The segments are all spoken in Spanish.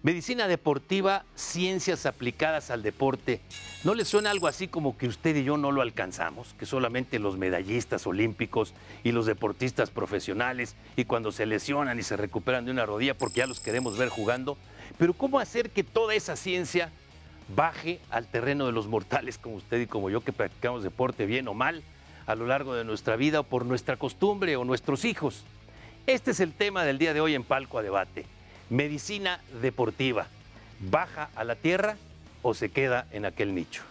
Medicina deportiva, ciencias aplicadas al deporte. ¿No les suena algo así como que usted y yo no lo alcanzamos? Que solamente los medallistas olímpicos y los deportistas profesionales, y cuando se lesionan y se recuperan de una rodilla porque ya los queremos ver jugando. Pero ¿cómo hacer que toda esa ciencia baje al terreno de los mortales como usted y como yo, que practicamos deporte bien o mal a lo largo de nuestra vida o por nuestra costumbre o nuestros hijos? Este es el tema del día de hoy en Palco a Debate. Medicina deportiva, ¿baja a la tierra o se queda en aquel nicho?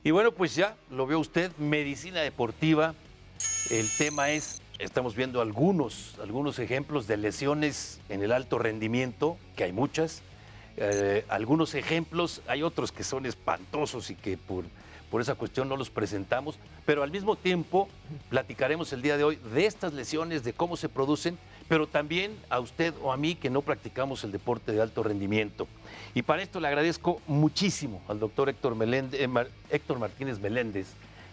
Y bueno, pues ya lo vio usted, medicina deportiva. El tema es, estamos viendo algunos ejemplos de lesiones en el alto rendimiento, que hay muchas. Algunos ejemplos, hay otros que son espantosos y que por esa cuestión no los presentamos, pero al mismo tiempo platicaremos el día de hoy de estas lesiones, de cómo se producen, pero también a usted o a mí que no practicamos el deporte de alto rendimiento. Y para esto le agradezco muchísimo al doctor Héctor Martínez Meléndez,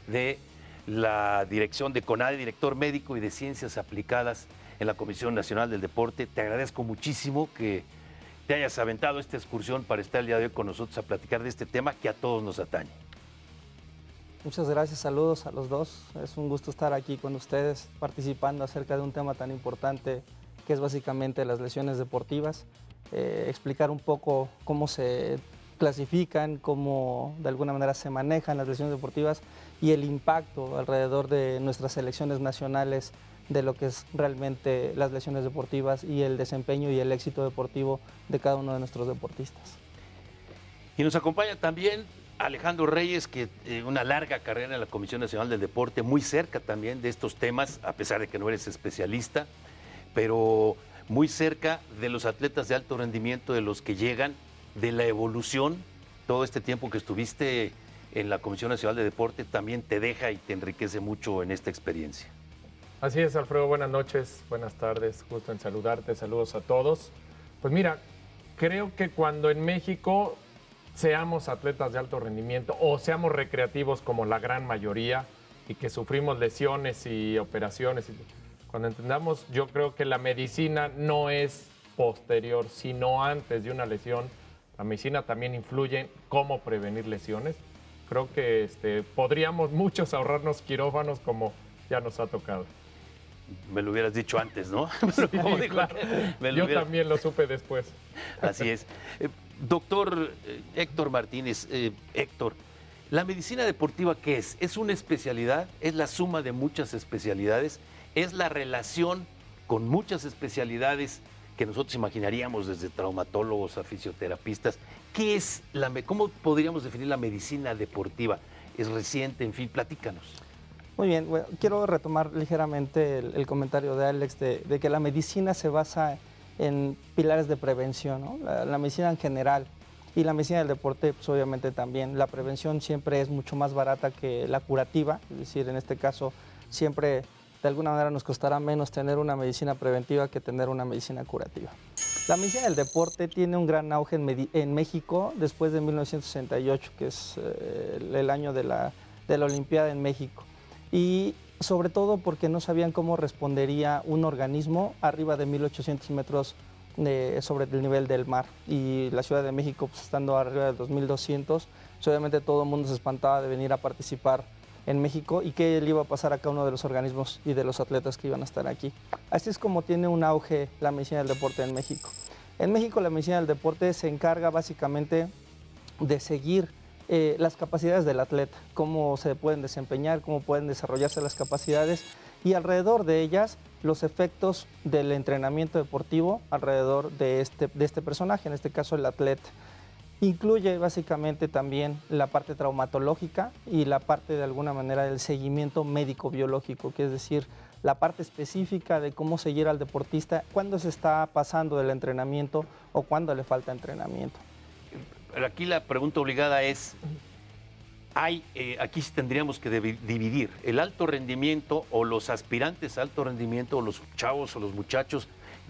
de la dirección de CONADE, director médico y de Ciencias Aplicadas en la Comisión Nacional del Deporte. Te agradezco muchísimo que te hayas aventado esta excursión para estar el día de hoy con nosotros a platicar de este tema que a todos nos atañe. Muchas gracias, saludos a los dos. Es un gusto estar aquí con ustedes participando acerca de un tema tan importante que es básicamente las lesiones deportivas. Explicar un poco cómo se clasifican, cómo de alguna manera se manejan las lesiones deportivas y el impacto alrededor de nuestras selecciones nacionales de lo que es realmente las lesiones deportivas y el desempeño y el éxito deportivo de cada uno de nuestros deportistas. Y nos acompaña también Alejandro Reyes, que una larga carrera en la Comisión Nacional del Deporte, muy cerca también de estos temas, a pesar de que no eres especialista, pero muy cerca de los atletas de alto rendimiento, de los que llegan, de la evolución. Todo este tiempo que estuviste en la Comisión Nacional de Deporte también te deja y te enriquece mucho en esta experiencia. Así es, Alfredo, buenas noches, buenas tardes, gusto en saludarte, saludos a todos. Pues mira, creo que cuando en México seamos atletas de alto rendimiento o seamos recreativos como la gran mayoría y que sufrimos lesiones y operaciones, cuando entendamos, yo creo que la medicina no es posterior, sino antes de una lesión. La medicina también influye en cómo prevenir lesiones. Creo que podríamos muchos ahorrarnos quirófanos como ya nos ha tocado. Me lo hubieras dicho antes, ¿no? Sí, claro. Yo también lo supe después. Así es. Doctor Héctor Martínez, Héctor, ¿la medicina deportiva qué es? ¿Es una especialidad? ¿Es la suma de muchas especialidades? ¿Es la relación con muchas especialidades que nosotros imaginaríamos, desde traumatólogos a fisioterapistas? ¿Qué es cómo podríamos definir la medicina deportiva? ¿Es reciente? En fin, platícanos. Muy bien, bueno, quiero retomar ligeramente el comentario de Alex de que la medicina se basa en pilares de prevención, ¿no? La medicina en general y la medicina del deporte, pues obviamente también. La prevención siempre es mucho más barata que la curativa, es decir, en este caso siempre de alguna manera nos costará menos tener una medicina preventiva que tener una medicina curativa. La medicina del deporte tiene un gran auge en México después de 1968, que es el año de la Olimpiada en México. Y sobre todo porque no sabían cómo respondería un organismo arriba de 1800 metros sobre el nivel del mar. Y la Ciudad de México, pues, estando arriba de 2200, pues, obviamente todo el mundo se espantaba de venir a participar en México y qué le iba a pasar a cada uno de los organismos y de los atletas que iban a estar aquí. Así es como tiene un auge la medicina del deporte en México. En México la medicina del deporte se encarga básicamente de seguir las capacidades del atleta, cómo se pueden desempeñar, cómo pueden desarrollarse las capacidades y alrededor de ellas los efectos del entrenamiento deportivo alrededor de este personaje, en este caso el atleta. Incluye básicamente también la parte traumatológica y la parte de alguna manera del seguimiento médico-biológico, que es decir, la parte específica de cómo seguir al deportista cuando se está pasando del entrenamiento o cuando le falta entrenamiento. Aquí la pregunta obligada es, aquí sí tendríamos que dividir el alto rendimiento o los aspirantes a alto rendimiento o los chavos o los muchachos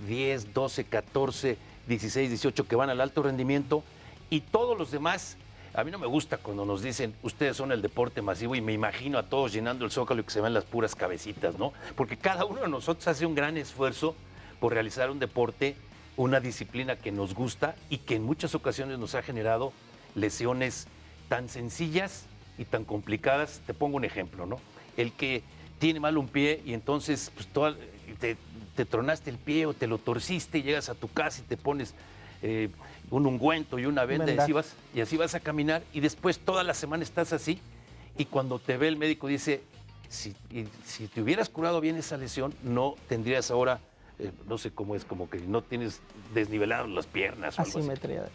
10, 12, 14, 16, 18 que van al alto rendimiento y todos los demás. A mí no me gusta cuando nos dicen, ustedes son el deporte masivo y me imagino a todos llenando el Zócalo y que se ven las puras cabecitas, ¿no? Porque cada uno de nosotros hace un gran esfuerzo por realizar un deporte, una disciplina que nos gusta y que en muchas ocasiones nos ha generado lesiones tan sencillas y tan complicadas. Te pongo un ejemplo, ¿no? El que tiene mal un pie y entonces pues, te tronaste el pie o te lo torciste y llegas a tu casa y te pones un ungüento y una venda y así vas a caminar y después toda la semana estás así y cuando te ve el médico dice, si te hubieras curado bien esa lesión, no tendrías ahora, no sé cómo es, como que no tienes desniveladas las piernas o algo así. Asimetría.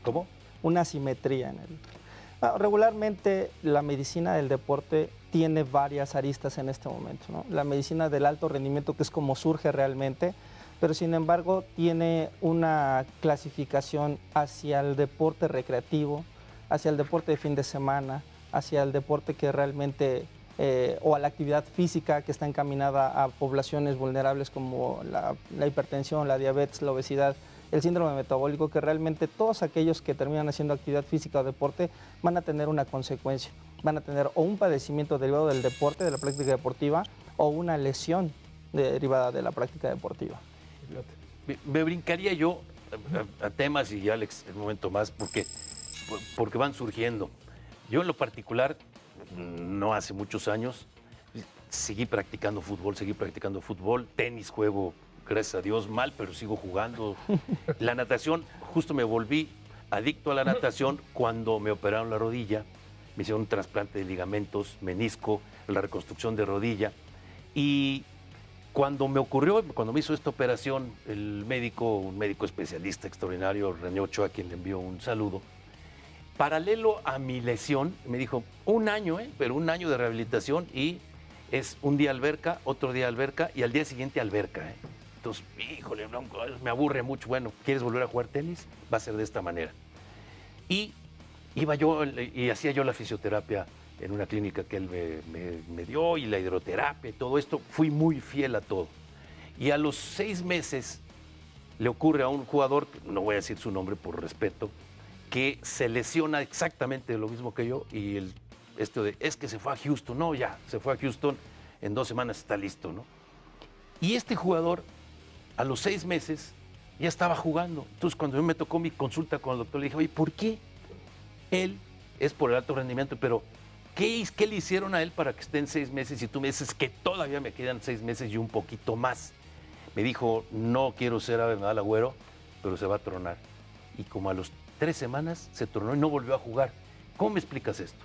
¿Cómo? Una asimetría en el... Regularmente la medicina del deporte tiene varias aristas en este momento, ¿no? La medicina del alto rendimiento, que es como surge realmente, pero sin embargo tiene una clasificación hacia el deporte recreativo, hacia el deporte de fin de semana, hacia el deporte que realmente, o a la actividad física que está encaminada a poblaciones vulnerables como la hipertensión, la diabetes, la obesidad, el síndrome metabólico, que realmente todos aquellos que terminan haciendo actividad física o deporte van a tener una consecuencia, van a tener o un padecimiento derivado del deporte, de la práctica deportiva, o una lesión derivada de la práctica deportiva. Me brincaría yo a temas, y Alex, en un momento más, porque van surgiendo. Yo en lo particular, no hace muchos años, seguí practicando fútbol, tenis juego, gracias a Dios, mal, pero sigo jugando. La natación, justo me volví adicto a la natación cuando me operaron la rodilla, me hicieron un trasplante de ligamentos, menisco, la reconstrucción de rodilla, y cuando me hizo esta operación, un médico especialista extraordinario, René Ochoa, a quien le envío un saludo, paralelo a mi lesión, me dijo, un año de rehabilitación y es un día alberca, otro día alberca y al día siguiente alberca. Entonces, híjole, no, me aburre mucho. Bueno, ¿quieres volver a jugar tenis? Va a ser de esta manera. Y iba yo y hacía yo la fisioterapia en una clínica que él me dio y la hidroterapia y todo esto. Fui muy fiel a todo. Y a los 6 meses le ocurre a un jugador, no voy a decir su nombre por respeto, que se lesiona exactamente lo mismo que yo y es que se fue a Houston. No, ya, se fue a Houston, en 2 semanas está listo, ¿no? Y este jugador, a los 6 meses, ya estaba jugando. Entonces, cuando yo me tocó mi consulta con el doctor, le dije, oye, ¿por qué él es por el alto rendimiento? Pero, ¿qué le hicieron a él para que esté en 6 meses? Y tú me dices que todavía me quedan 6 meses y un poquito más. Me dijo, no quiero ser ave mal agüero, pero se va a tronar. Y como a los 3 semanas se tronó y no volvió a jugar. ¿Cómo me explicas esto?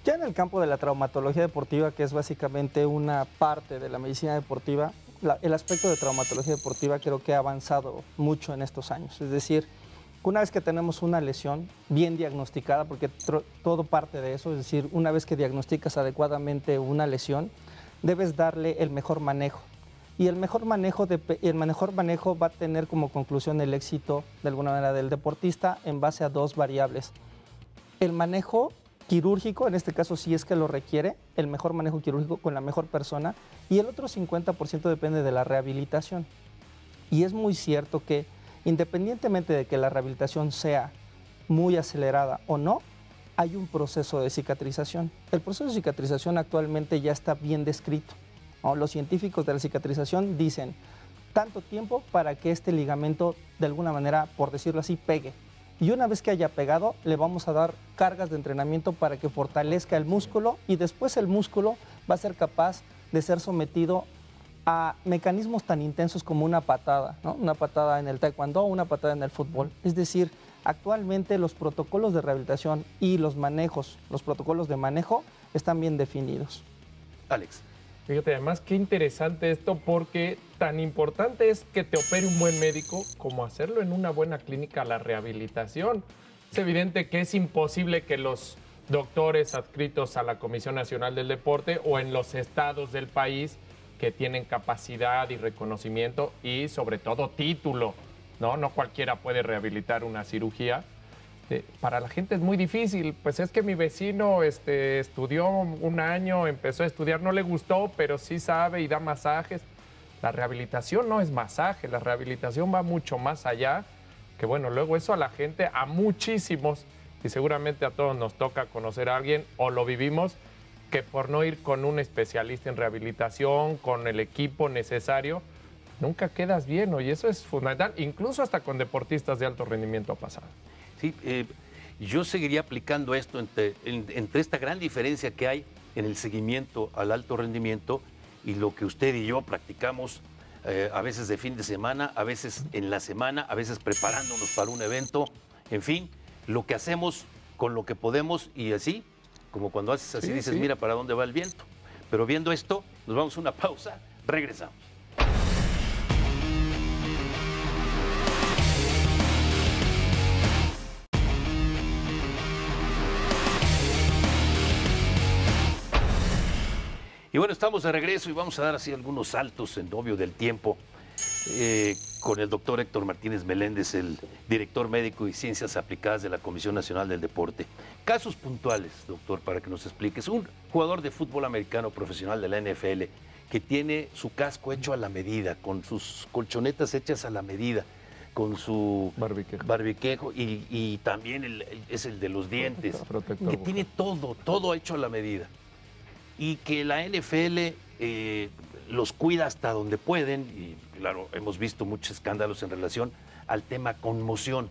Ya en el campo de la traumatología deportiva, que es básicamente una parte de la medicina deportiva, el aspecto de traumatología deportiva creo que ha avanzado mucho en estos años. Es decir, una vez que tenemos una lesión bien diagnosticada, porque todo parte de eso, es decir, una vez que diagnosticas adecuadamente una lesión, debes darle el mejor manejo. Y el mejor manejo va a tener como conclusión el éxito, de alguna manera, del deportista en base a 2 variables. El manejo quirúrgico, en este caso si es que lo requiere, el mejor manejo quirúrgico con la mejor persona, y el otro 50% depende de la rehabilitación. Y es muy cierto que independientemente de que la rehabilitación sea muy acelerada o no, hay un proceso de cicatrización. El proceso de cicatrización actualmente ya está bien descrito, ¿no? Los científicos de la cicatrización dicen, tanto tiempo para que este ligamento, de alguna manera, por decirlo así, pegue. Y una vez que haya pegado, le vamos a dar cargas de entrenamiento para que fortalezca el músculo y después el músculo va a ser capaz de ser sometido a mecanismos tan intensos como una patada, ¿no? Una patada en el taekwondo o una patada en el fútbol. Es decir, actualmente los protocolos de rehabilitación y los protocolos de manejo están bien definidos. Alex. Fíjate, además, qué interesante esto, porque tan importante es que te opere un buen médico como hacerlo en una buena clínica, la rehabilitación. Es evidente que es imposible que los doctores adscritos a la Comisión Nacional del Deporte o en los estados del país que tienen capacidad y reconocimiento y sobre todo título, ¿no? No cualquiera puede rehabilitar una cirugía. Para la gente es muy difícil, pues es que mi vecino estudió un año, empezó a estudiar, no le gustó, pero sí sabe y da masajes. La rehabilitación no es masaje, la rehabilitación va mucho más allá, que bueno, luego eso a la gente, a muchísimos, y seguramente a todos nos toca conocer a alguien o lo vivimos, que por no ir con un especialista en rehabilitación, con el equipo necesario, nunca quedas bien, y eso es fundamental, incluso hasta con deportistas de alto rendimiento ha pasado. Sí, yo seguiría aplicando esto entre esta gran diferencia que hay en el seguimiento al alto rendimiento y lo que usted y yo practicamos a veces de fin de semana, a veces en la semana, a veces preparándonos para un evento, en fin, lo que hacemos con lo que podemos y así, como cuando haces así, dices, mira para dónde va el viento. Pero viendo esto, nos vamos a una pausa, regresamos. Y bueno, estamos de regreso y vamos a dar así algunos saltos en obvio del tiempo con el doctor Héctor Martínez Meléndez, el director médico y ciencias aplicadas de la Comisión Nacional del Deporte. Casos puntuales, doctor, para que nos expliques. Un jugador de fútbol americano profesional de la NFL que tiene su casco hecho a la medida, con sus colchonetas hechas a la medida, con su barbiquejo y también es el de los dientes, que tiene todo hecho a la medida. Y que la NFL los cuida hasta donde pueden, y claro, hemos visto muchos escándalos en relación al tema conmoción.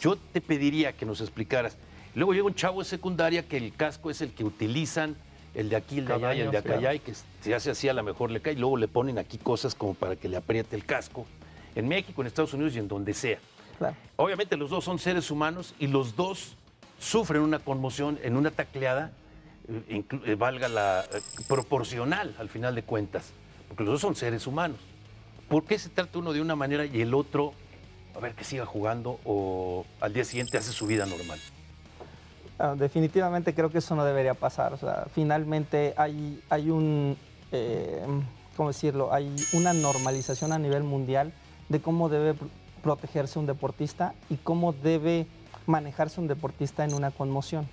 Yo te pediría que nos explicaras. Luego llega un chavo de secundaria que el casco es el que utilizan, el de aquí, el de allá y el de acá allá, y que se hace así, a lo mejor le cae, y luego le ponen aquí cosas como para que le apriete el casco, en México, en Estados Unidos y en donde sea. Claro. Obviamente los dos son seres humanos y los dos sufren una conmoción en una tacleada, valga la proporcional al final de cuentas, porque los dos son seres humanos. ¿Por qué se trata uno de una manera y el otro, a ver, que siga jugando o al día siguiente hace su vida normal? Definitivamente creo que eso no debería pasar. O sea, finalmente hay ¿cómo decirlo? Hay una normalización a nivel mundial de cómo debe protegerse un deportista y cómo debe manejarse un deportista en una conmoción.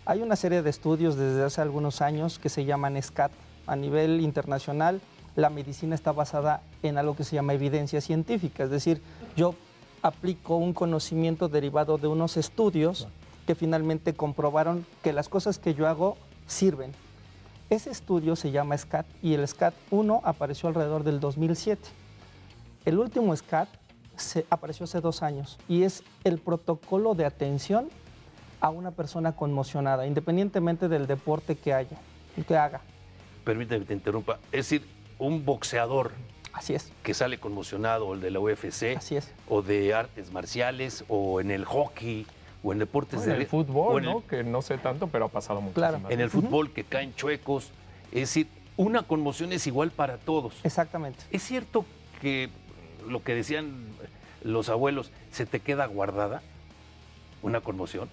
Hay una serie de estudios desde hace algunos años que se llaman SCAT. A nivel internacional, la medicina está basada en algo que se llama evidencia científica. Es decir, yo aplico un conocimiento derivado de unos estudios que finalmente comprobaron que las cosas que yo hago sirven. Ese estudio se llama SCAT y el SCAT 1 apareció alrededor del 2007. El último SCAT apareció hace 2 años y es el protocolo de atención a una persona conmocionada, independientemente del deporte que haga. Permítame que te interrumpa. Es decir, un boxeador Así es. que sale conmocionado, o el de la UFC, Así es. o de artes marciales, o en el hockey, o en deportes de... En el fútbol, ¿no? Que no sé tanto, pero ha pasado mucho. Claro. En el fútbol, que caen chuecos. Es decir, una conmoción es igual para todos. Exactamente. ¿Es cierto que lo que decían los abuelos, se te queda guardada una conmoción?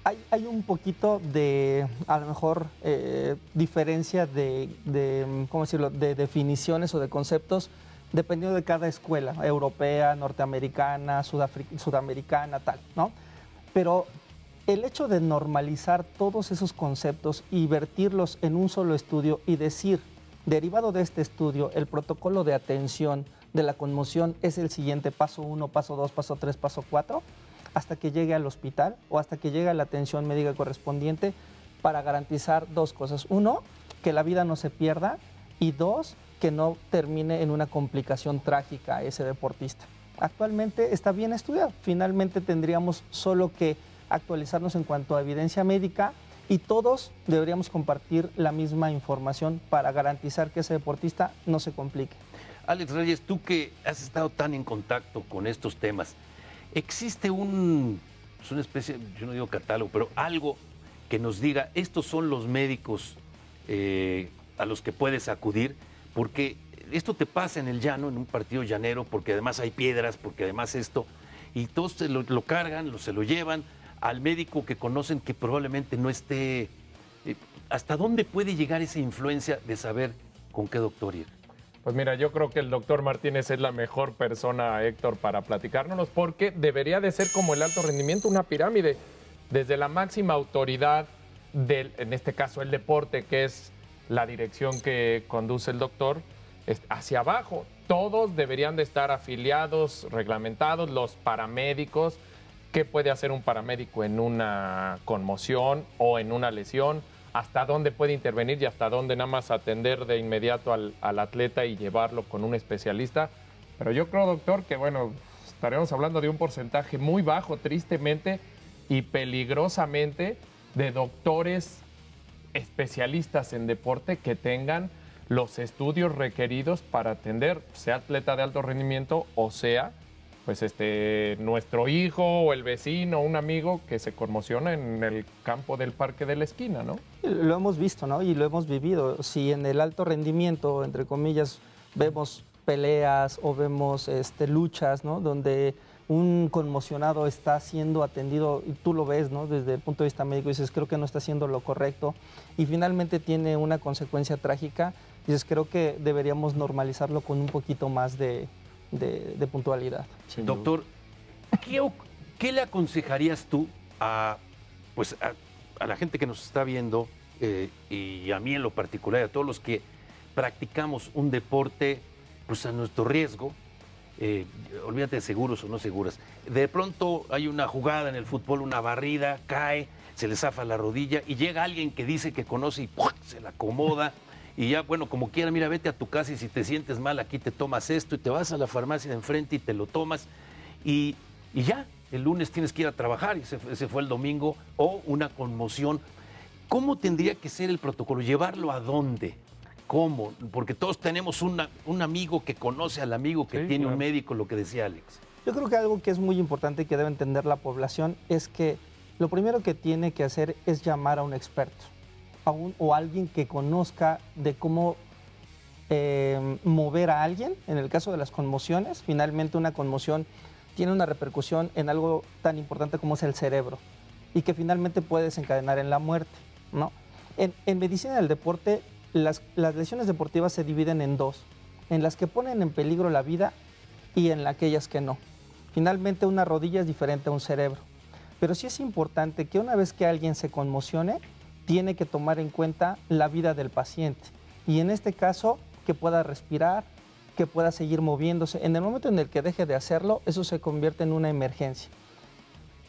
Hay un poquito de, a lo mejor, diferencia ¿cómo decirlo?, de definiciones o de conceptos, dependiendo de cada escuela, europea, norteamericana, sudamericana, tal, ¿no? Pero el hecho de normalizar todos esos conceptos y vertirlos en un solo estudio y decir, derivado de este estudio, el protocolo de atención de la conmoción es el siguiente, paso 1, paso 2, paso 3, paso 4, hasta que llegue al hospital o hasta que llegue a la atención médica correspondiente para garantizar 2 cosas. 1, que la vida no se pierda y 2, que no termine en una complicación trágica a ese deportista. Actualmente está bien estudiado. Finalmente tendríamos solo que actualizarnos en cuanto a evidencia médica y todos deberíamos compartir la misma información para garantizar que ese deportista no se complique. Alex Reyes, tú que has estado tan en contacto con estos temas, ¿existe es una especie, yo no digo catálogo, pero algo que nos diga, estos son los médicos a los que puedes acudir? Porque esto te pasa en el llano, en un partido llanero, porque además hay piedras, porque además esto, y todos lo cargan, se lo llevan al médico que conocen que probablemente no esté. ¿Hasta dónde puede llegar esa influencia de saber con qué doctor ir? Pues mira, yo creo que el doctor Martínez es la mejor persona, Héctor, para platicárnoslos, porque debería de ser como el alto rendimiento, una pirámide. Desde la máxima autoridad en este caso el deporte, que es la dirección que conduce el doctor, hacia abajo. Todos deberían de estar afiliados, reglamentados, los paramédicos. ¿Qué puede hacer un paramédico en una conmoción o en una lesión? ¿Hasta dónde puede intervenir y hasta dónde nada más atender de inmediato al atleta y llevarlo con un especialista? Pero yo creo, doctor, que bueno, estaremos hablando de un porcentaje muy bajo, tristemente y peligrosamente, de doctores especialistas en deporte que tengan los estudios requeridos para atender, sea atleta de alto rendimiento o sea pues nuestro hijo o el vecino o un amigo que se conmociona en el campo del parque de la esquina, ¿no? Lo hemos visto, ¿no? Y lo hemos vivido. Si en el alto rendimiento, entre comillas, vemos peleas o vemos luchas, ¿no? Donde un conmocionado está siendo atendido, y tú lo ves, ¿no? Desde el punto de vista médico, dices, creo que no está haciendo lo correcto, y finalmente tiene una consecuencia trágica, dices, creo que deberíamos normalizarlo con un poquito más de puntualidad. Doctor, ¿qué le aconsejarías tú a la gente que nos está viendo y a mí en lo particular, a todos los que practicamos un deporte pues a nuestro riesgo? Olvídate de seguros o no seguras. De pronto hay una jugada en el fútbol, una barrida, cae, se le zafa la rodilla y llega alguien que dice que conoce y ¡pum!, se la acomoda. Y ya, bueno, como quiera, mira, vete a tu casa y si te sientes mal, aquí te tomas esto y te vas a la farmacia de enfrente y te lo tomas y ya, el lunes tienes que ir a trabajar y ese fue el domingo, o una conmoción. ¿Cómo tendría que ser el protocolo? ¿Llevarlo a dónde? ¿Cómo? Porque todos tenemos un amigo que conoce al amigo que tiene un médico, lo que decía Alex. Yo creo que algo que es muy importante y que debe entender la población es que lo primero que tiene que hacer es llamar a un experto. O alguien que conozca de cómo mover a alguien. En el caso de las conmociones, finalmente una conmoción tiene una repercusión en algo tan importante como es el cerebro y que finalmente puede desencadenar en la muerte, ¿no? En medicina del deporte, las lesiones deportivas se dividen en dos, en las que ponen en peligro la vida y en aquellas que no. Finalmente, una rodilla es diferente a un cerebro, pero sí es importante que una vez que alguien se conmocione, tiene que tomar en cuenta la vida del paciente y en este caso que pueda respirar, que pueda seguir moviéndose. En el momento en el que deje de hacerlo, eso se convierte en una emergencia.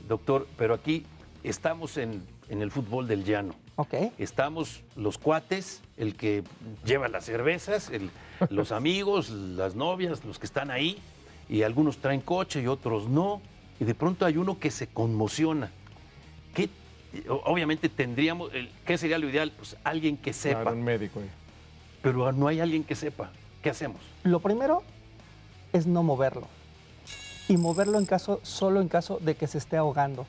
Doctor, pero aquí estamos en el fútbol del llano. Okay. Estamos los cuates, el que lleva las cervezas, los amigos, las novias, los que están ahí, y algunos traen coche y otros no, y de pronto hay uno que se conmociona. Obviamente tendríamos, ¿qué sería lo ideal? Pues alguien que sepa. Claro, un médico. Pero no hay alguien que sepa. ¿Qué hacemos? Lo primero es no moverlo. Y moverlo solo en caso de que se esté ahogando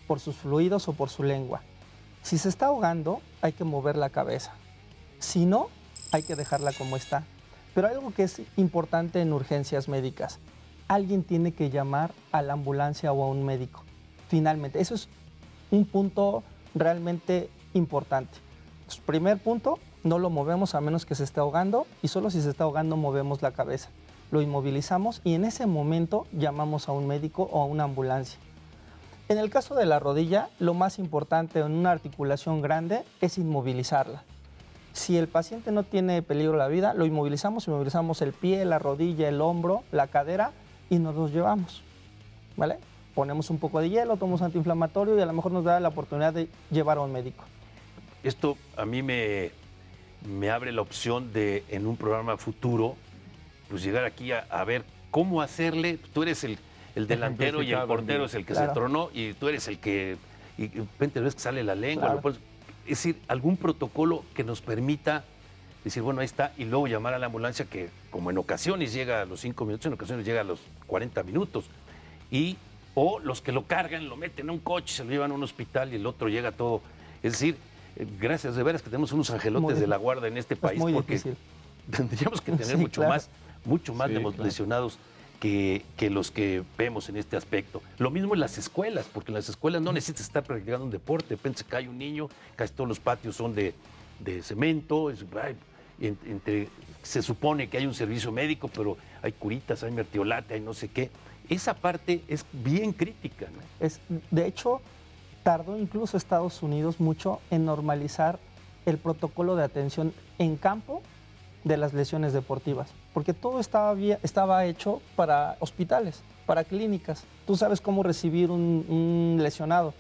por sus fluidos o por su lengua. Si se está ahogando, hay que mover la cabeza. Si no, hay que dejarla como está. Pero algo que es importante en urgencias médicas, alguien tiene que llamar a la ambulancia o a un médico. Finalmente, eso es un punto realmente importante. Primer punto, no lo movemos a menos que se esté ahogando y solo si se está ahogando movemos la cabeza. Lo inmovilizamos y en ese momento llamamos a un médico o a una ambulancia. En el caso de la rodilla, lo más importante en una articulación grande es inmovilizarla. Si el paciente no tiene peligro la vida, lo inmovilizamos el pie, la rodilla, el hombro, la cadera y nos los llevamos, ¿vale? Ponemos un poco de hielo, tomamos antiinflamatorio y a lo mejor nos da la oportunidad de llevar a un médico. Esto a mí me me abre la opción de, en un programa futuro, pues llegar aquí a ver cómo hacerle. Tú eres el delantero y el portero es el que se tronó y tú eres el que, y de repente ves que sale la lengua. Es decir, algún protocolo que nos permita decir, bueno, ahí está, y luego llamar a la ambulancia que, como en ocasiones llega a los 5 minutos, en ocasiones llega a los 40 minutos. O los que lo cargan, lo meten a un coche, se lo llevan a un hospital y el otro llega todo. Es decir, gracias de veras que tenemos unos angelotes de la guarda en este país, porque tendríamos que tener mucho más de lesionados que los que vemos en este aspecto. Lo mismo en las escuelas, porque en las escuelas no necesitas estar practicando un deporte. De repente se cae un niño, casi todos los patios son de cemento, se supone que hay un servicio médico, pero hay curitas, hay mertiolate, hay no sé qué. Esa parte es bien crítica, ¿no? De hecho, tardó incluso Estados Unidos mucho en normalizar el protocolo de atención en campo de las lesiones deportivas, porque todo estaba hecho para hospitales, para clínicas. Tú sabes cómo recibir un lesionado,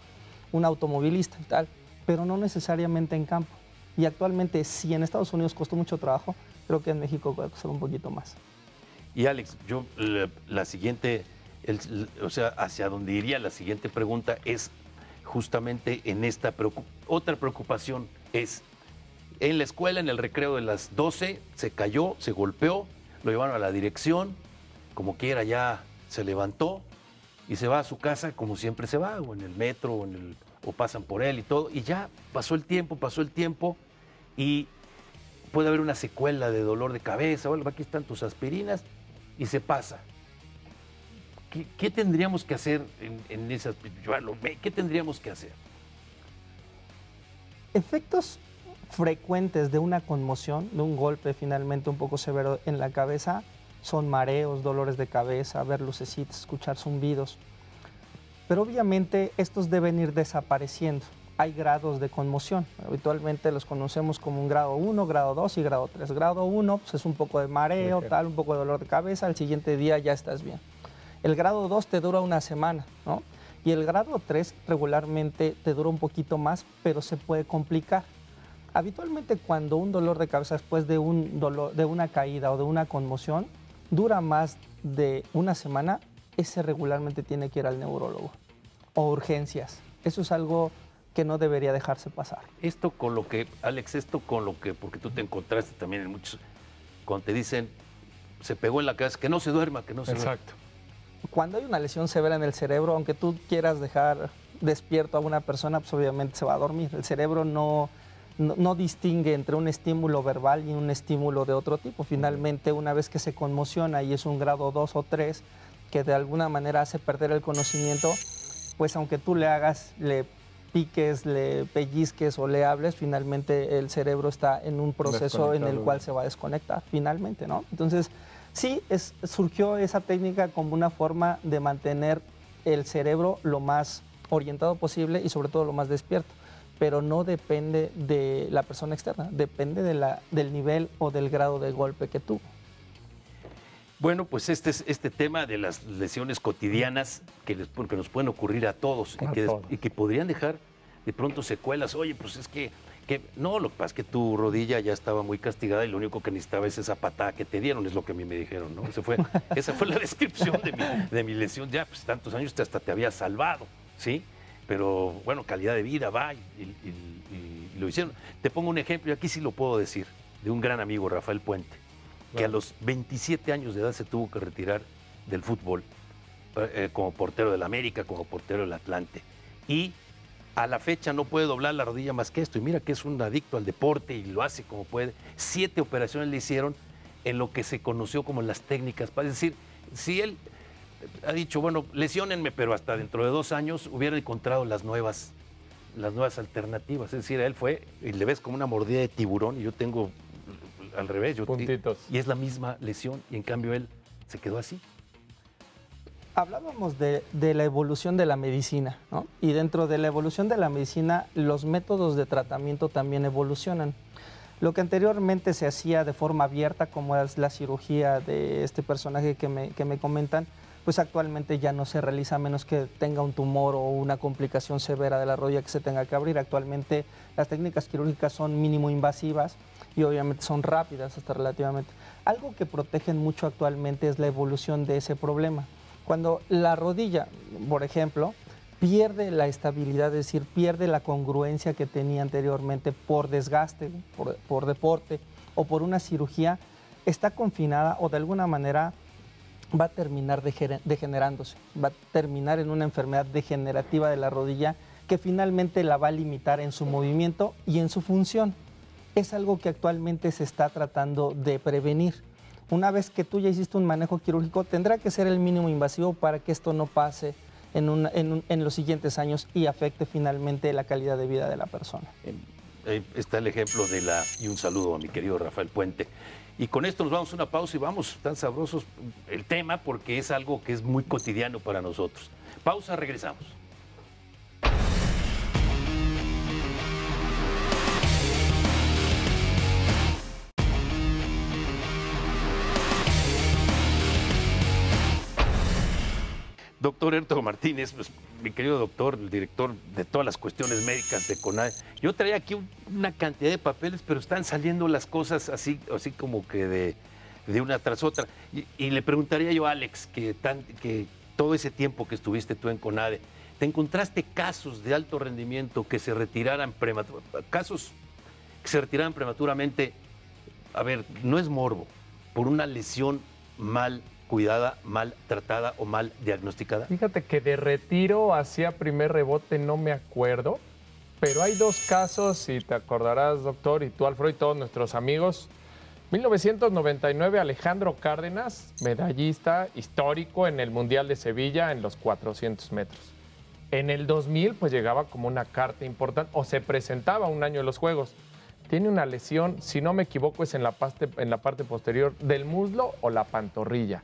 un automovilista y tal, pero no necesariamente en campo. Y actualmente, si en Estados Unidos costó mucho trabajo, creo que en México puede costar un poquito más. Y Alex, yo la siguiente, o sea, hacia donde iría la siguiente pregunta es justamente en esta otra preocupación es, en la escuela, en el recreo de las 12, se cayó, se golpeó, lo llevaron a la dirección, como quiera ya se levantó y se va a su casa como siempre se va, o en el metro, o pasan por él y todo, y ya pasó el tiempo y puede haber una secuela de dolor de cabeza, bueno, aquí están tus aspirinas y se pasa. ¿Qué tendríamos que hacer en esas? ¿Qué tendríamos que hacer? Efectos frecuentes de una conmoción, de un golpe finalmente un poco severo en la cabeza, son mareos, dolores de cabeza, ver lucecitas, escuchar zumbidos. Pero obviamente estos deben ir desapareciendo. Hay grados de conmoción. Habitualmente los conocemos como un grado 1, grado 2 y grado 3. Grado 1 pues es un poco de mareo, un poco de dolor de cabeza, al siguiente día ya estás bien. El grado 2 te dura una semana, ¿no? Y el grado 3 regularmente te dura un poquito más, pero se puede complicar. Habitualmente cuando un dolor de cabeza después de una caída o de una conmoción dura más de una semana, ese regularmente tiene que ir al neurólogo o urgencias. Eso es algo que no debería dejarse pasar. Alex, porque tú te encontraste también en muchos, cuando te dicen, se pegó en la cabeza, que no se duerma, que no se duerma. Exacto. Cuando hay una lesión severa en el cerebro, aunque tú quieras dejar despierto a una persona, pues obviamente se va a dormir. El cerebro no distingue entre un estímulo verbal y un estímulo de otro tipo. Finalmente, una vez que se conmociona y es un grado 2 o 3, que de alguna manera hace perder el conocimiento, pues aunque tú le piques, le pellizques o le hables, finalmente el cerebro está en un proceso en el cual se va a desconectar, finalmente, ¿no? Entonces, sí, surgió esa técnica como una forma de mantener el cerebro lo más orientado posible y sobre todo lo más despierto, pero no depende de la persona externa, depende del nivel o del grado de golpe que tuvo. Bueno, pues este tema de las lesiones cotidianas que nos pueden ocurrir a todos y que podrían dejar de pronto secuelas. Oye, pues es que no, lo que pasa es que tu rodilla ya estaba muy castigada y lo único que necesitaba es esa patada que te dieron, es lo que a mí me dijeron, ¿no? Esa fue la descripción de mi lesión. Ya, pues tantos años hasta te había salvado, ¿sí? Pero bueno, calidad de vida, va, y lo hicieron. Te pongo un ejemplo, y aquí sí lo puedo decir, de un gran amigo, Rafael Puente, que a los 27 años de edad se tuvo que retirar del fútbol como portero del América, como portero del Atlante. Y a la fecha no puede doblar la rodilla más que esto. Y mira que es un adicto al deporte y lo hace como puede. 7 operaciones le hicieron en lo que se conoció como las técnicas. Es decir, si él ha dicho, bueno, lesionenme, pero hasta dentro de 2 años hubiera encontrado las nuevas alternativas. Es decir, a él fue, y le ves como una mordida de tiburón, y yo tengo al revés. Puntitos. Y es la misma lesión, y en cambio él se quedó así. Hablábamos de la evolución de la medicina, ¿no? Y dentro de la evolución de la medicina, los métodos de tratamiento también evolucionan. Lo que anteriormente se hacía de forma abierta, como es la cirugía de este personaje que me comentan, pues actualmente ya no se realiza a menos que tenga un tumor o una complicación severa de la rodilla que se tenga que abrir. Actualmente las técnicas quirúrgicas son mínimo invasivas y obviamente son rápidas hasta relativamente. Algo que protegen mucho actualmente es la evolución de ese problema. Cuando la rodilla, por ejemplo, pierde la estabilidad, es decir, pierde la congruencia que tenía anteriormente por desgaste, por deporte o por una cirugía, está confinada o de alguna manera va a terminar degenerándose, va a terminar en una enfermedad degenerativa de la rodilla que finalmente la va a limitar en su movimiento y en su función. Es algo que actualmente se está tratando de prevenir. Una vez que tú ya hiciste un manejo quirúrgico, tendrá que ser el mínimo invasivo para que esto no pase en los siguientes años y afecte finalmente la calidad de vida de la persona. Está el ejemplo y un saludo a mi querido Rafael Puente. Y con esto nos vamos a una pausa y vamos, tan sabrosos el tema porque es algo que es muy cotidiano para nosotros. Pausa, regresamos. Doctor Hértogo Martínez, pues, mi querido doctor, el director de todas las cuestiones médicas de CONADE, yo traía aquí una cantidad de papeles, pero están saliendo las cosas así como que de una tras otra. Y le preguntaría yo a Alex, que todo ese tiempo que estuviste tú en CONADE, ¿te encontraste casos de alto rendimiento que se retiraran prematuramente? A ver, no es morbo, por una lesión mal cuidada, mal tratada o mal diagnosticada? Fíjate que de retiro hacia primer rebote no me acuerdo, pero hay dos casos, si te acordarás, doctor, y tú, Alfredo, y todos nuestros amigos. 1999, Alejandro Cárdenas, medallista histórico en el Mundial de Sevilla en los 400 metros. En el 2000, pues llegaba como una carta importante, o se presentaba un año en los Juegos. Tiene una lesión, si no me equivoco, es en la parte posterior del muslo o la pantorrilla.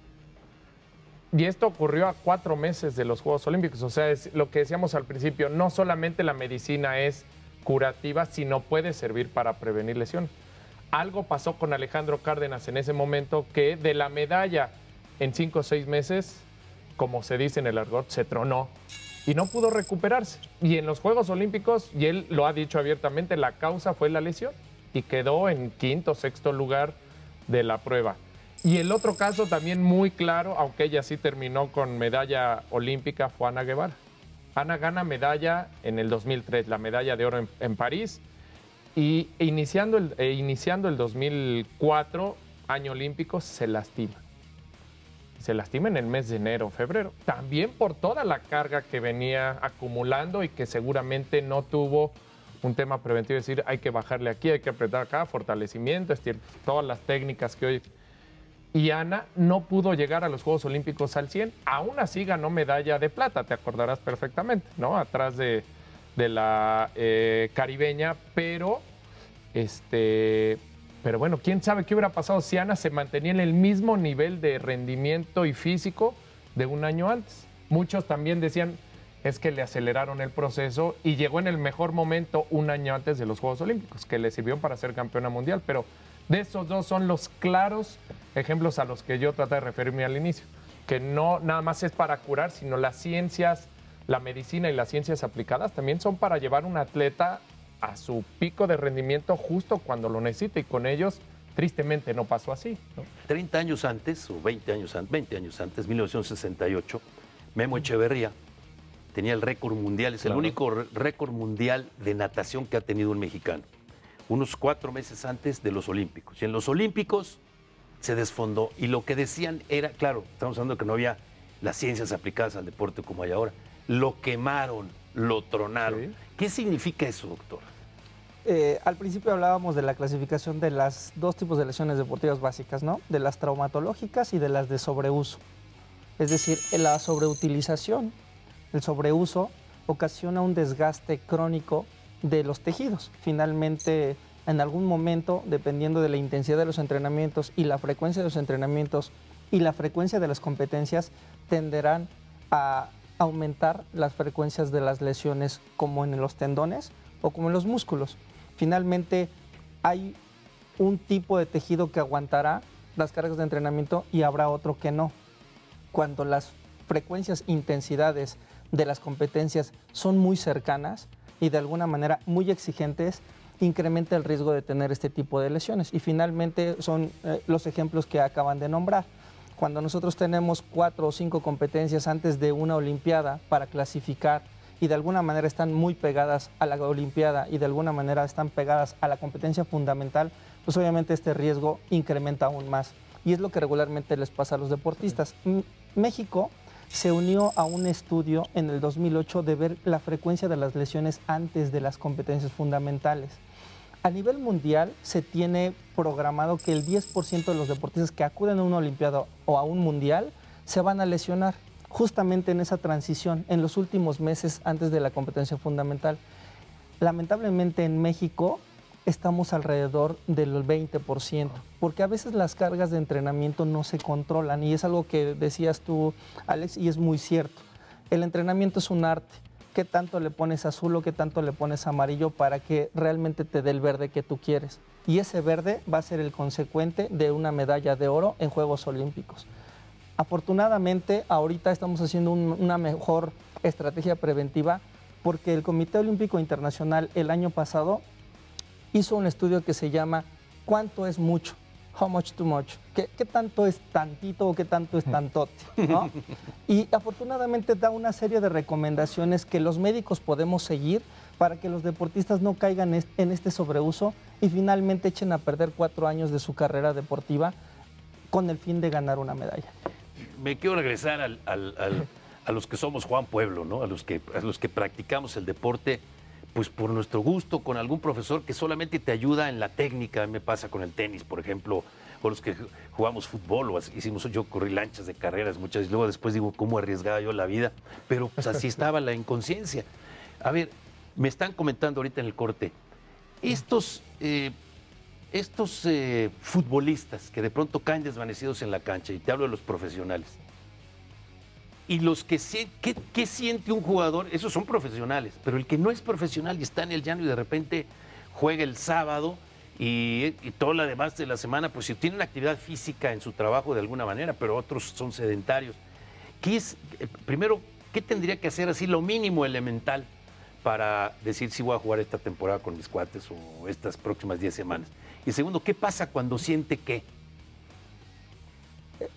Y esto ocurrió a 4 meses de los Juegos Olímpicos. O sea, es lo que decíamos al principio, no solamente la medicina es curativa, sino puede servir para prevenir lesiones. Algo pasó con Alejandro Cárdenas en ese momento que de la medalla en 5 o 6 meses, como se dice en el argot, se tronó y no pudo recuperarse. Y en los Juegos Olímpicos, y él lo ha dicho abiertamente, la causa fue la lesión y quedó en 5º o 6º lugar de la prueba. Y el otro caso también muy claro, aunque ella sí terminó con medalla olímpica, fue Ana Guevara. Ana gana medalla en el 2003, la medalla de oro en París, y iniciando el 2004, año olímpico, se lastima. Se lastima en el mes de enero, febrero. También por toda la carga que venía acumulando y que seguramente no tuvo un tema preventivo, es decir, hay que bajarle aquí, hay que apretar acá, fortalecimiento, todas las técnicas que hoy... Y Ana no pudo llegar a los Juegos Olímpicos al 100, aún así ganó medalla de plata, te acordarás perfectamente, ¿no? Atrás de la caribeña, pero bueno, quién sabe qué hubiera pasado si Ana se mantenía en el mismo nivel de rendimiento y físico de un año antes. Muchos también decían, es que le aceleraron el proceso y llegó en el mejor momento un año antes de los Juegos Olímpicos, que le sirvió para ser campeona mundial, pero de esos dos son los claros ejemplos a los que yo traté de referirme al inicio, que no nada más es para curar, sino las ciencias, la medicina y las ciencias aplicadas también son para llevar a un atleta a su pico de rendimiento justo cuando lo necesita, y con ellos tristemente no pasó así, ¿no? 30 años antes, o 20 años antes, 1968, Memo Echeverría tenía el récord mundial, es el único récord mundial de natación que ha tenido un mexicano, unos 4 meses antes de los Olímpicos. Y en los Olímpicos se desfondó, y lo que decían era, claro, estamos hablando de que no había las ciencias aplicadas al deporte como hay ahora, lo quemaron, lo tronaron. Sí. ¿Qué significa eso, doctor? Al principio hablábamos de la clasificación de las 2 tipos de lesiones deportivas básicas, ¿no? De las traumatológicas y de las de sobreuso. Es decir, la sobreutilización, el sobreuso, ocasiona un desgaste crónico de los tejidos. Finalmente, en algún momento, dependiendo de la intensidad de los entrenamientos y la frecuencia de los entrenamientos y la frecuencia de las competencias, tenderán a aumentar las frecuencias de las lesiones, como en los tendones o como en los músculos. Finalmente, hay un tipo de tejido que aguantará las cargas de entrenamiento y habrá otro que no. Cuando las frecuencias, intensidades de las competencias son muy cercanas y de alguna manera muy exigentes, incrementa el riesgo de tener este tipo de lesiones. Y finalmente son los ejemplos que acaban de nombrar. Cuando nosotros tenemos 4 o 5 competencias antes de una olimpiada para clasificar y de alguna manera están muy pegadas a la olimpiada y de alguna manera están pegadas a la competencia fundamental, pues obviamente este riesgo incrementa aún más. Y es lo que regularmente les pasa a los deportistas. México se unió a un estudio en el 2008 de ver la frecuencia de las lesiones antes de las competencias fundamentales. A nivel mundial se tiene programado que el 10% de los deportistas que acuden a una olimpiada o a un mundial se van a lesionar justamente en esa transición, en los últimos meses antes de la competencia fundamental. Lamentablemente en México estamos alrededor del 20%, porque a veces las cargas de entrenamiento no se controlan y es algo que decías tú, Alex, y es muy cierto. El entrenamiento es un arte. ¿Qué tanto le pones azul o qué tanto le pones amarillo para que realmente te dé el verde que tú quieres? Y ese verde va a ser el consecuente de una medalla de oro en Juegos Olímpicos. Afortunadamente, ahorita estamos haciendo una mejor estrategia preventiva porque el Comité Olímpico Internacional el año pasado hizo un estudio que se llama ¿cuánto es mucho? How much too much? ¿Qué tanto es tantito o qué tanto es tantote? ¿No? Y afortunadamente da una serie de recomendaciones que los médicos podemos seguir para que los deportistas no caigan en este sobreuso y finalmente echen a perder 4 años de su carrera deportiva con el fin de ganar una medalla. Me quiero regresar a los que somos Juan Pueblo, ¿no? A los que practicamos el deporte pues por nuestro gusto, con algún profesor que solamente te ayuda en la técnica. Me pasa con el tenis, por ejemplo, o los que jugamos fútbol, o yo corrí lanchas de carreras muchas, y luego después digo, ¿cómo arriesgaba yo la vida? Pero pues así estaba la inconsciencia. A ver, me están comentando ahorita en el corte, estos futbolistas que de pronto caen desvanecidos en la cancha, y te hablo de los profesionales, y los que ¿qué siente un jugador? Esos son profesionales, pero el que no es profesional y está en el llano y de repente juega el sábado y toda la demás de la semana, pues si tiene una actividad física en su trabajo de alguna manera, pero otros son sedentarios. Primero, ¿qué tendría que hacer así lo mínimo elemental para decir si voy a jugar esta temporada con mis cuates o estas próximas 10 semanas? Y segundo, ¿qué pasa cuando siente que?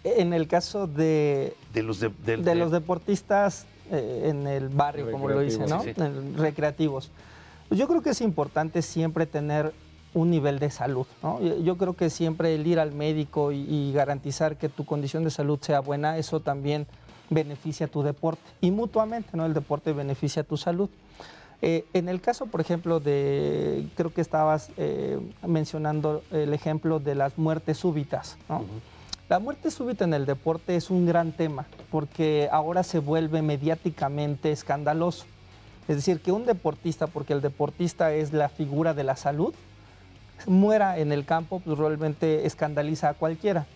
En el caso de los deportistas en el barrio, como lo dicen, ¿no? Sí. Recreativos. Yo creo que es importante siempre tener un nivel de salud, ¿no? Yo creo que siempre el ir al médico y garantizar que tu condición de salud sea buena, eso también beneficia a tu deporte. Y mutuamente, ¿no? El deporte beneficia a tu salud. En el caso, por ejemplo, creo que estabas mencionando el ejemplo de las muertes súbitas, ¿no? Uh-huh. La muerte súbita en el deporte es un gran tema porque ahora se vuelve mediáticamente escandaloso. Es decir, que un deportista, porque el deportista es la figura de la salud, muera en el campo, pues realmente escandaliza a cualquiera.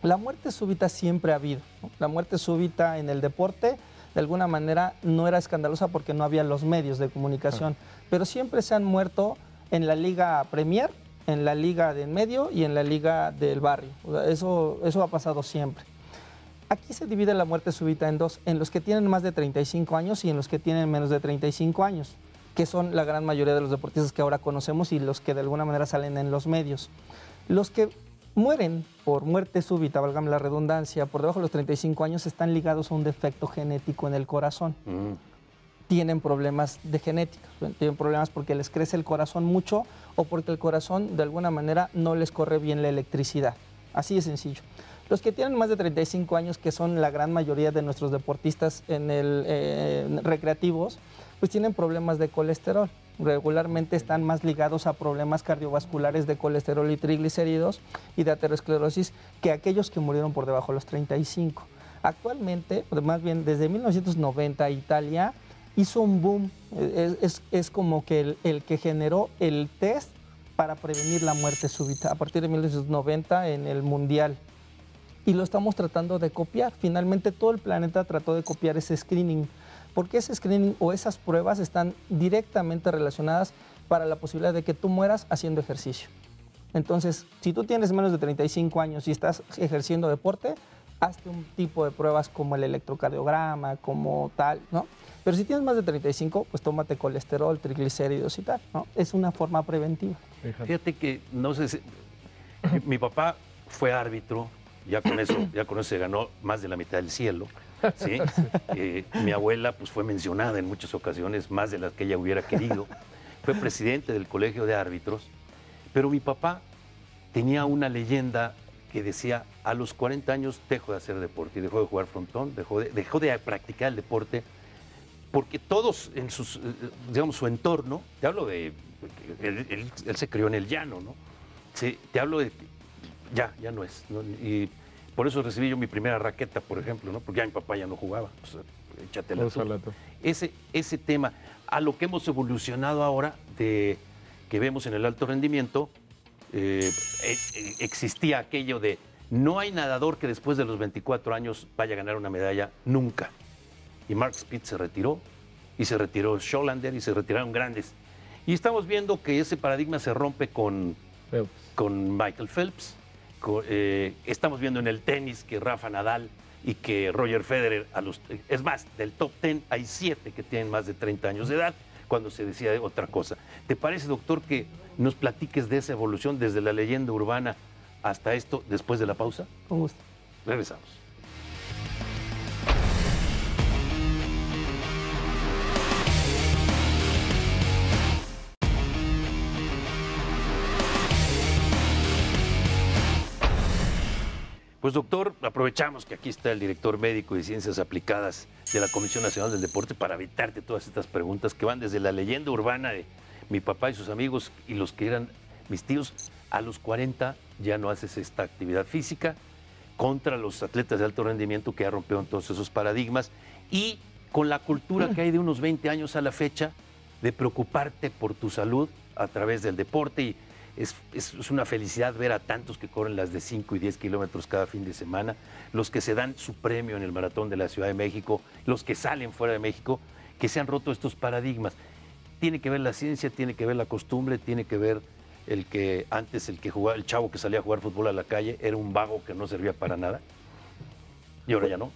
La muerte súbita siempre ha habido, ¿no? La muerte súbita en el deporte, de alguna manera, no era escandalosa porque no había los medios de comunicación, pero siempre se han muerto en la Liga Premier, en la liga de en medio y en la liga del barrio. O sea, eso ha pasado siempre. Aquí se divide la muerte súbita en dos, en los que tienen más de 35 años y en los que tienen menos de 35 años, que son la gran mayoría de los deportistas que ahora conocemos y los que de alguna manera salen en los medios. Los que mueren por muerte súbita, válgame la redundancia, por debajo de los 35 años están ligados a un defecto genético en el corazón. Tienen problemas de genética, tienen problemas porque les crece el corazón mucho o porque el corazón de alguna manera no les corre bien la electricidad. Así de sencillo. Los que tienen más de 35 años, que son la gran mayoría de nuestros deportistas recreativos, pues tienen problemas de colesterol. Regularmente están más ligados a problemas cardiovasculares de colesterol y triglicéridos y de aterosclerosis que aquellos que murieron por debajo de los 35. Actualmente, más bien desde 1990, Italia hizo un boom, es como que el que generó el test para prevenir la muerte súbita a partir de 1990 en el Mundial. Y lo estamos tratando de copiar. Finalmente todo el planeta trató de copiar ese screening, porque ese screening o esas pruebas están directamente relacionadas para la posibilidad de que tú mueras haciendo ejercicio. Entonces, si tú tienes menos de 35 años y estás ejerciendo deporte, hazte un tipo de pruebas como el electrocardiograma, como tal, ¿no? Pero si tienes más de 35, pues tómate colesterol, triglicéridos y tal, ¿no? Es una forma preventiva. Fíjate que, no sé si... mi papá fue árbitro, ya con eso se ganó más de la mitad del cielo, ¿sí? Mi abuela pues fue mencionada en muchas ocasiones, más de las que ella hubiera querido. Fue presidente del colegio de árbitros, pero mi papá tenía una leyenda que decía, a los 40 años dejo de hacer deporte, y dejó de jugar frontón, dejó de practicar el deporte, porque todos en digamos, su entorno, te hablo de, él se crió en el llano, ¿no? Sí, te hablo de, ya no es, ¿no? Y por eso recibí yo mi primera raqueta, por ejemplo, ¿no? Porque ya mi papá ya no jugaba, pues, échatela tú. Ese tema, a lo que hemos evolucionado ahora, que vemos en el alto rendimiento, existía aquello de, no hay nadador que después de los 24 años vaya a ganar una medalla nunca. Y Mark Spitz se retiró, y se retiró Schollander, y se retiraron grandes. Y estamos viendo que ese paradigma se rompe con Michael Phelps. Estamos viendo en el tenis que Rafa Nadal y que Roger Federer, es más, del top 10 hay 7 que tienen más de 30 años de edad, cuando se decía otra cosa. ¿Te parece, doctor, que nos platiques de esa evolución desde la leyenda urbana hasta esto después de la pausa? Con gusto. Regresamos. Pues doctor, aprovechamos que aquí está el director médico de Ciencias Aplicadas de la Comisión Nacional del Deporte para evitarte todas estas preguntas que van desde la leyenda urbana de mi papá y sus amigos y los que eran mis tíos. A los 40 ya no haces esta actividad física contra los atletas de alto rendimiento que ya rompieron todos esos paradigmas y con la cultura que hay de unos 20 años a la fecha de preocuparte por tu salud a través del deporte y es una felicidad ver a tantos que corren las de 5 y 10 kilómetros cada fin de semana, los que se dan su premio en el maratón de la Ciudad de México, los que salen fuera de México, que se han roto estos paradigmas. Tiene que ver la ciencia, tiene que ver la costumbre, tiene que ver el que antes el chavo que salía a jugar fútbol a la calle era un vago que no servía para nada y ahora ya no.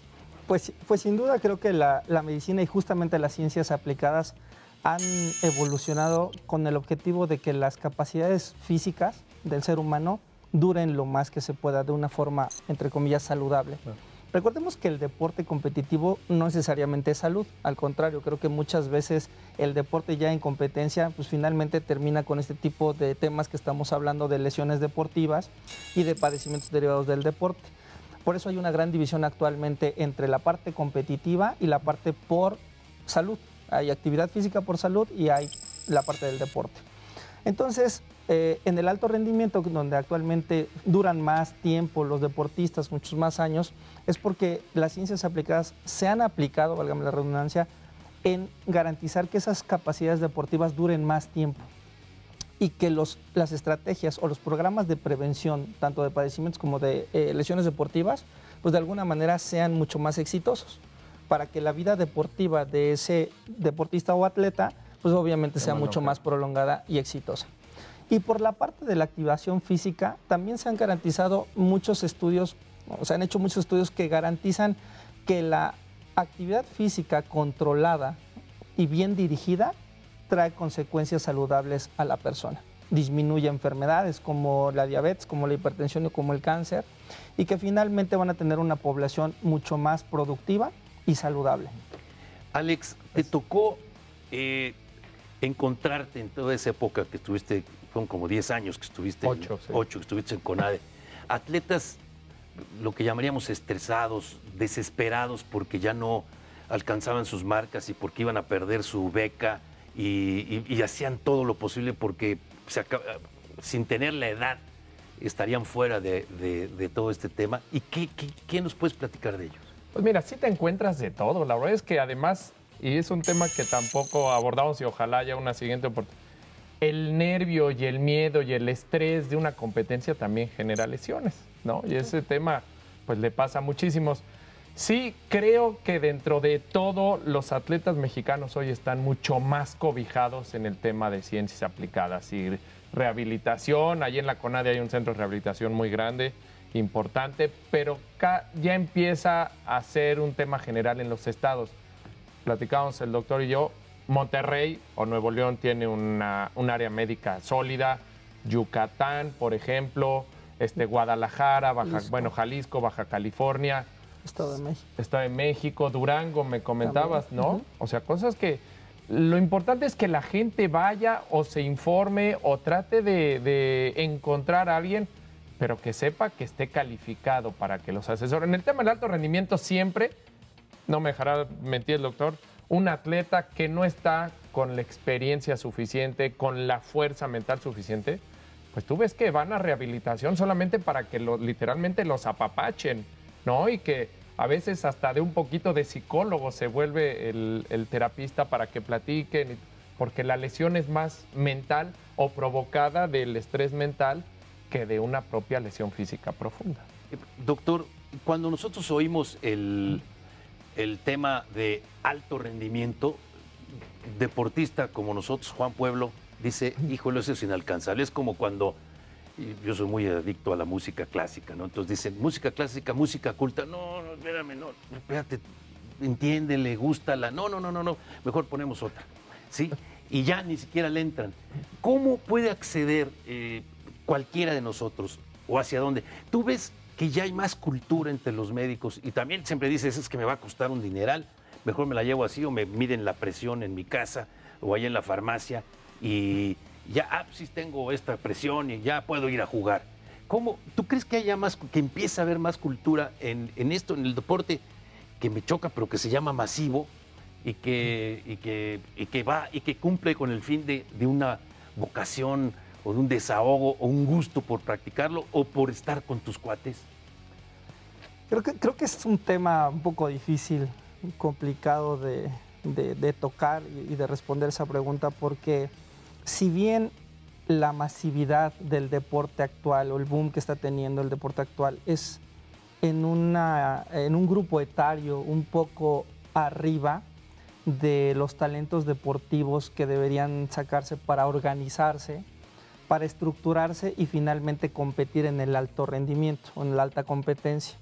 Pues sin duda creo que la medicina y justamente las ciencias aplicadas han evolucionado con el objetivo de que las capacidades físicas del ser humano duren lo más que se pueda de una forma, entre comillas, saludable. Claro. Recordemos que el deporte competitivo no necesariamente es salud, al contrario, creo que muchas veces el deporte ya en competencia pues finalmente termina con este tipo de temas que estamos hablando de lesiones deportivas y de padecimientos derivados del deporte. Por eso hay una gran división actualmente entre la parte competitiva y la parte por salud. Hay actividad física por salud y hay la parte del deporte. Entonces, en el alto rendimiento, donde actualmente duran más tiempo los deportistas, muchos más años, es porque las ciencias aplicadas se han aplicado, válgame la redundancia, en garantizar que esas capacidades deportivas duren más tiempo y que las estrategias o los programas de prevención, tanto de padecimientos como de lesiones deportivas, pues de alguna manera sean mucho más exitosos, para que la vida deportiva de ese deportista o atleta, pues obviamente sea mucho más prolongada y exitosa. Y por la parte de la activación física, también se han garantizado muchos estudios, o se han hecho muchos estudios que garantizan que la actividad física controlada y bien dirigida trae consecuencias saludables a la persona. Disminuye enfermedades como la diabetes, como la hipertensión o como el cáncer, y que finalmente van a tener una población mucho más productiva y saludable. Alex, ¿te tocó encontrarte en toda esa época que estuviste, fueron como 10 años que estuviste, 8 que estuviste en CONADE, atletas, lo que llamaríamos estresados, desesperados porque ya no alcanzaban sus marcas y porque iban a perder su beca y hacían todo lo posible porque sin tener la edad estarían fuera de todo este tema? ¿Y qué nos puedes platicar de ellos? Pues mira, sí te encuentras de todo. La verdad es que además, y es un tema que tampoco abordamos y ojalá haya una siguiente oportunidad, el nervio y el miedo y el estrés de una competencia también genera lesiones, ¿no? Y ese tema pues le pasa a muchísimos. Sí, creo que dentro de todo los atletas mexicanos hoy están mucho más cobijados en el tema de ciencias aplicadas y rehabilitación. Allí en la CONADE hay un centro de rehabilitación muy grande importante, pero ya empieza a ser un tema general en los estados. Platicamos el doctor y yo, Monterrey o Nuevo León tiene un área médica sólida, Yucatán, por ejemplo, Guadalajara, Jalisco, Baja California, Estado de México, Durango, me comentabas, también, ¿no? O sea, cosas que lo importante es que la gente vaya o se informe o trate de encontrar a alguien, pero que sepa que esté calificado para que los asesoren. En el tema del alto rendimiento siempre, no me dejará mentir el doctor, un atleta que no está con la experiencia suficiente, con la fuerza mental suficiente, pues tú ves que van a rehabilitación solamente para que literalmente los apapachen, ¿no? Y que a veces hasta de un poquito de psicólogo se vuelve el terapista para que platiquen, porque la lesión es más mental o provocada del estrés mental que de una propia lesión física profunda. Doctor, cuando nosotros oímos el tema de alto rendimiento, deportista como nosotros, Juan Pueblo, dice, híjole, eso es inalcanzable. Es como cuando, yo soy muy adicto a la música clásica, ¿no? Entonces dicen, música clásica, música culta. No, espérame, no, espérate, entiéndele, gústala. No, mejor ponemos otra, ¿sí? Y ya ni siquiera le entran. ¿Cómo puede acceder cualquiera de nosotros o hacia dónde? Tú ves que ya hay más cultura entre los médicos y también siempre dices, es que me va a costar un dineral, mejor me la llevo así o me miden la presión en mi casa o allá en la farmacia y ya, pues tengo esta presión y ya puedo ir a jugar. ¿Cómo? ¿Tú crees que haya más, que empieza a haber más cultura en esto, en el deporte que me choca, pero que se llama masivo y que cumple con el fin de una vocación o de un desahogo o un gusto por practicarlo o por estar con tus cuates? Creo que es un tema un poco difícil, complicado de tocar y de responder esa pregunta, porque si bien la masividad del deporte actual o el boom que está teniendo el deporte actual es en un grupo etario un poco arriba de los talentos deportivos que deberían sacarse para organizarse, para estructurarse y finalmente competir en el alto rendimiento o en la alta competencia.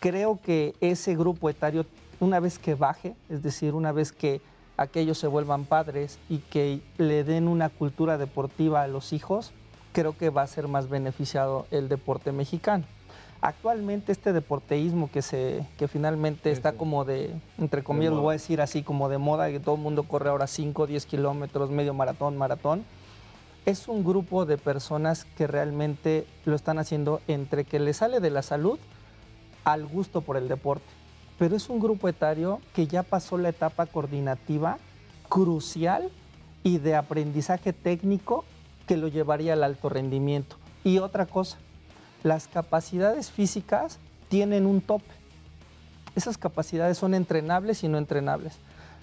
Creo que ese grupo etario, una vez que baje, es decir, una vez que aquellos se vuelvan padres y que le den una cultura deportiva a los hijos, creo que va a ser más beneficiado el deporte mexicano. Actualmente este deporteísmo que finalmente está como de, entre comillas, lo voy a decir así, como de moda, que todo el mundo corre ahora 5, 10 kilómetros, medio maratón, es un grupo de personas que realmente lo están haciendo entre que les sale de la salud al gusto por el deporte. Pero es un grupo etario que ya pasó la etapa coordinativa crucial y de aprendizaje técnico que lo llevaría al alto rendimiento. Y otra cosa, las capacidades físicas tienen un tope. Esas capacidades son entrenables y no entrenables.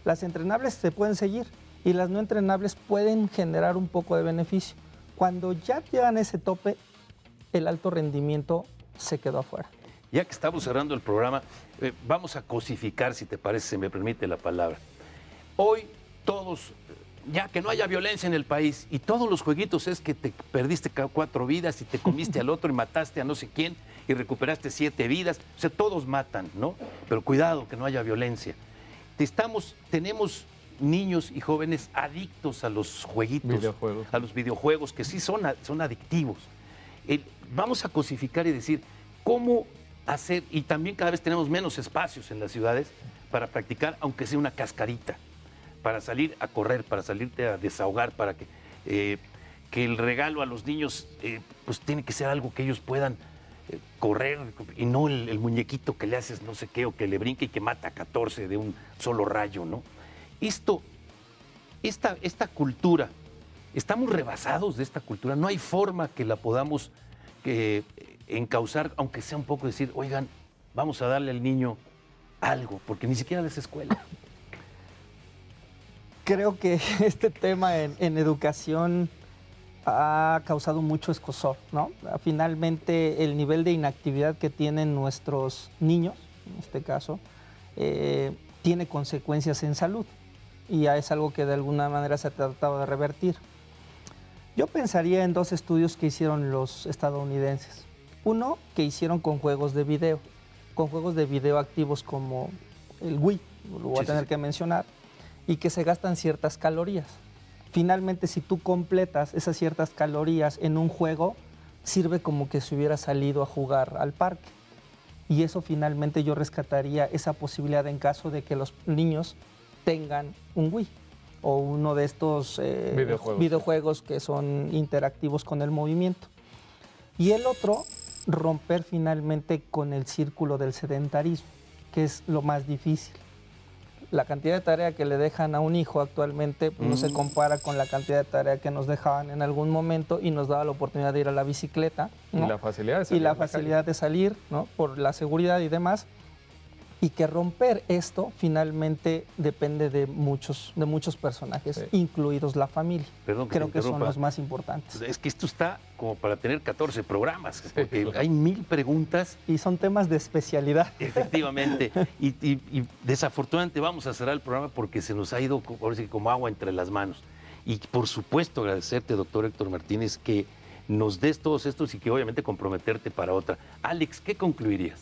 Las entrenables se pueden seguir y las no entrenables pueden generar un poco de beneficio. Cuando ya llegan a ese tope, el alto rendimiento se quedó afuera. Ya que estamos cerrando el programa, vamos a cosificar, si te parece, se me permite la palabra. Hoy todos, ya que no haya violencia en el país y todos los jueguitos es que te perdiste 4 vidas y te comiste al otro y mataste a no sé quién y recuperaste 7 vidas. O sea, todos matan, ¿no? Pero cuidado que no haya violencia. Tenemos niños y jóvenes adictos a los jueguitos, a los videojuegos, que sí son adictivos. Vamos a cosificar y decir cómo hacer, y también cada vez tenemos menos espacios en las ciudades para practicar, aunque sea una cascarita, para salir a correr, para salirte a desahogar, para que el regalo a los niños pues tiene que ser algo que ellos puedan correr y no el muñequito que le haces no sé qué o que le brinca y que mata a 14 de un solo rayo, ¿no? Esta cultura, estamos rebasados de esta cultura, no hay forma que la podamos encauzar, aunque sea un poco decir, oigan, vamos a darle al niño algo, porque ni siquiera les escuela. Creo que este tema en educación ha causado mucho escozor, ¿no? Finalmente, el nivel de inactividad que tienen nuestros niños, en este caso, tiene consecuencias en salud y ya es algo que de alguna manera se ha tratado de revertir. Yo pensaría en 2 estudios que hicieron los estadounidenses. Uno que hicieron con juegos de video, activos como el Wii, lo voy a tener que mencionar, y que se gastan ciertas calorías. Finalmente, si tú completas esas ciertas calorías en un juego, sirve como que se hubiera salido a jugar al parque. Y eso finalmente yo rescataría esa posibilidad en caso de que los niños tengan un Wii o uno de estos videojuegos que son interactivos con el movimiento. Y el otro, romper finalmente con el círculo del sedentarismo, que es lo más difícil. La cantidad de tarea que le dejan a un hijo actualmente pues, no se compara con la cantidad de tarea que nos dejaban en algún momento y nos daba la oportunidad de ir a la bicicleta, ¿no? Y la facilidad de salir. ¿no? Por la seguridad y demás. Y que romper esto finalmente depende de muchos personajes, incluidos la familia. Perdón Creo que son los más importantes. Es que esto está como para tener 14 programas, porque hay 1000 preguntas. Y son temas de especialidad. Efectivamente. Y desafortunadamente vamos a cerrar el programa porque se nos ha ido como agua entre las manos. Y por supuesto agradecerte, doctor Héctor Martínez, que nos des todos estos y que obviamente comprometerte para otra. Alex, ¿qué concluirías?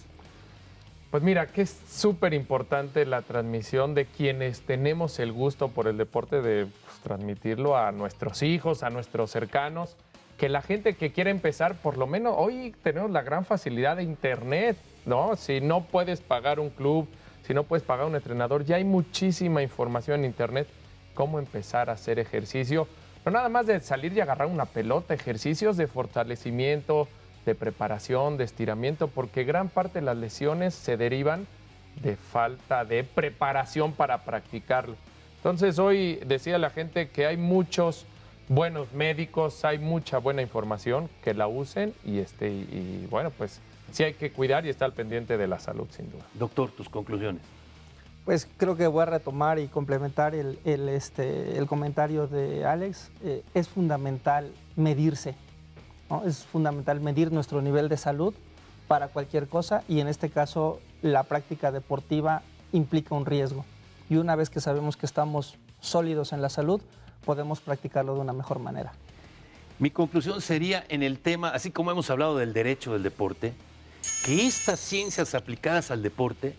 Pues mira, que es súper importante la transmisión de quienes tenemos el gusto por el deporte de transmitirlo a nuestros hijos, a nuestros cercanos, que la gente que quiere empezar, por lo menos hoy tenemos la gran facilidad de internet, ¿no? Si no puedes pagar un club, si no puedes pagar un entrenador, ya hay muchísima información en internet cómo empezar a hacer ejercicio. No nada más de salir y agarrar una pelota, ejercicios de fortalecimiento, de preparación, de estiramiento, porque gran parte de las lesiones se derivan de falta de preparación para practicarlo. Entonces hoy decía la gente que hay muchos buenos médicos, hay mucha buena información, que la usen y bueno, pues sí hay que cuidar y estar al pendiente de la salud, sin duda. Doctor, tus conclusiones. Pues creo que voy a retomar y complementar el comentario de Alex. Es fundamental medirse. ¿no? Es fundamental medir nuestro nivel de salud para cualquier cosa y en este caso la práctica deportiva implica un riesgo. Y una vez que sabemos que estamos sólidos en la salud, podemos practicarlo de una mejor manera. Mi conclusión sería en el tema, así como hemos hablado del derecho del deporte, que estas ciencias aplicadas al deporte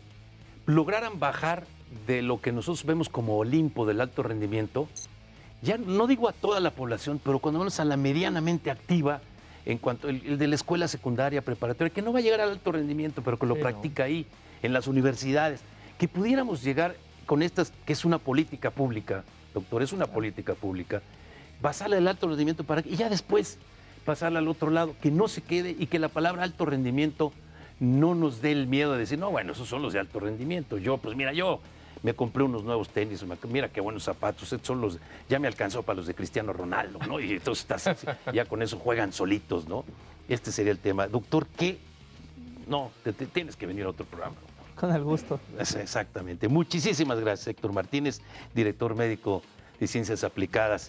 lograran bajar de lo que nosotros vemos como Olimpo del alto rendimiento, ya no digo a toda la población, pero cuando menos a la medianamente activa, en cuanto el de la escuela secundaria, preparatoria, que no va a llegar al alto rendimiento, pero que lo practica ahí, en las universidades, que pudiéramos llegar con estas, que es una política pública, doctor, es una política pública, basarla al alto rendimiento y ya después pasarla al otro lado, que no se quede y que la palabra alto rendimiento no nos dé el miedo de decir, no, bueno, esos son los de alto rendimiento. Yo me compré unos nuevos tenis, mira qué buenos zapatos, estos son los, ya me alcanzó para los de Cristiano Ronaldo, ¿no? Y entonces ya con eso juegan solitos, ¿no? Este sería el tema. Doctor, ¿qué? No, tienes que venir a otro programa. Con el gusto. Exactamente. Muchísimas gracias, Héctor Martínez, director médico de Ciencias Aplicadas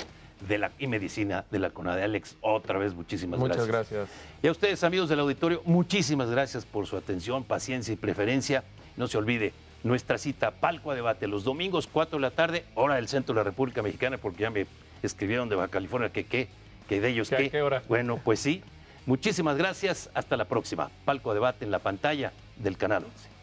y Medicina de la CONADE. Alex, otra vez muchísimas gracias. Muchas gracias. Y a ustedes, amigos del auditorio, muchísimas gracias por su atención, paciencia y preferencia. No se olvide, nuestra cita Palco a Debate, los domingos 4 de la tarde, hora del centro de la República Mexicana, porque ya me escribieron de Baja California que de ellos ¿A qué hora? Bueno, pues sí. Muchísimas gracias. Hasta la próxima. Palco a Debate en la pantalla del Canal 11.